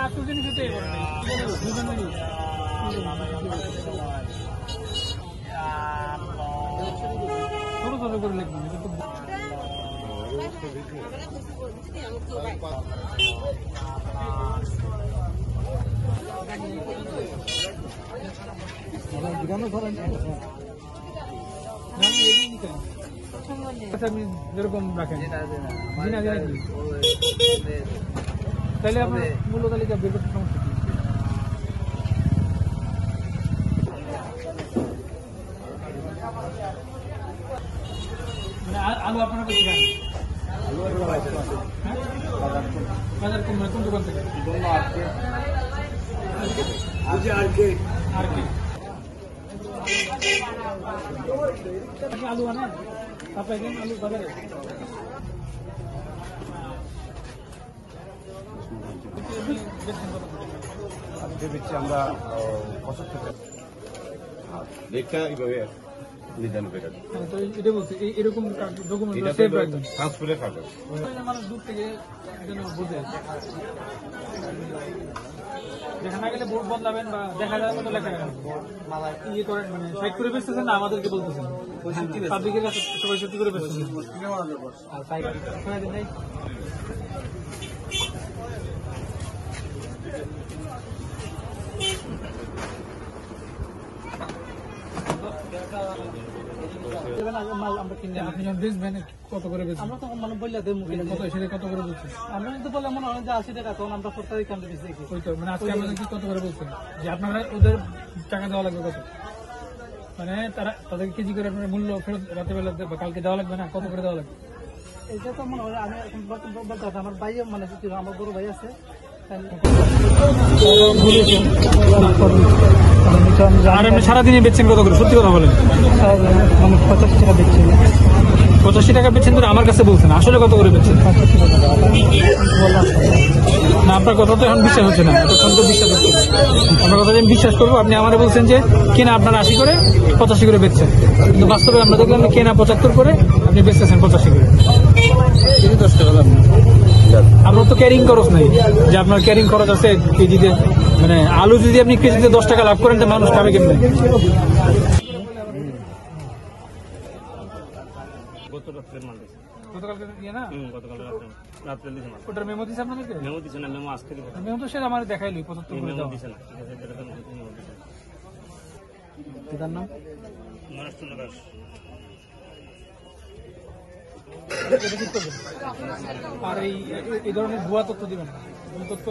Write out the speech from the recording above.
আসল জিনিস হতে ছোট ছোট করে লিখবেন। আপনি যেরকম রাখেন তাহলে আপনার মূল্য তালিকা বের করতে সমস্যা কি? মানে আলু আপনারা কোথায় খান? বাজার কোন দোকান থেকে? আর কি আলু আনেন আপনার আলু বাজারে? আমরা 75 লেখা এইভাবে নিদান করে এটা বলছি এরকম ডকুমেন্ট সেভ রাখবেন ট্রান্সফারের কাগজ মানুষ দূর থেকে বুঝে দেখা না গেলে বোর্ড বদলাবেন বা দেখা যাওয়ার মতো লেখা ইয়ে করেন মানে সাইড করে বেচতেছেন না আমাদেরকে বলতেছেন পাবলিকের কাছে সবাই সত্যি করে বেচতেছেন আর তাই আপনি যখন বেচবেন কত করে বেচবেন? আমরা তো মানে বললে কত করে বলছেন? আমরা যদি বললে মনে হয় যে 80 টাকা, তখন আমরা 40 টাকা বেশি দেখি। মানে আজকে আমাদের কি কত করে বলছেন যে আপনারা ওদের টাকা দেওয়া লাগবে কত? মানে তাদের কেজি করে আপনার মূল্য ফেরত রাতে বেলা বা কালকে দেওয়া লাগবে না? কত করে দেওয়া লাগবে? এটা তো মনে হয় আমি এখন বলতে হবে আমার ভাই মানে আমার বড় ভাই আছে আর আপনি সারাদিনে বেচছেন কত করে? সত্যি কথা বলেন। 85 টাকা বেচছেন। 85 টাকা বেচছেন তো আমার কাছে বলছেন, আসলে কত করে বেচছেন? না আপনার কথা তো এখন বিশ্বাস হচ্ছে না, এতক্ষণ তো বিশ্বাস হচ্ছে না। আপনার কথা আমি বিশ্বাস করবো, আপনি আমারে বলছেন যে কেনা আপনার 80 করে 85 করে বেচছেন, কিন্তু বাস্তবে আমরা দেখলাম কেনা 75 করে আপনি বেচতেছেন 85 করে। 10 টাকা লাভ। আপনার তো ক্যারিং খরচ নাই, যে আপনার ক্যারিং খরচ আছে কেজিতে, মানে আলু যদি আপনি কেজিতে 10 টাকা লাভ করেন তো মানুষ খাবে কেমনে? ওটার মেমো দিচ্ছে আপনাদেরকে? মেমো দিচ্ছে না, মেমো আজকে দিবে। মেমো তো সে আমার দেখাইলি 75 করে দাও দিছে না। পিতার নাম নরেশচন্দ্র দাস। আর এই ধরনের ভুয়া তথ্য দিবেন, ভুল তথ্য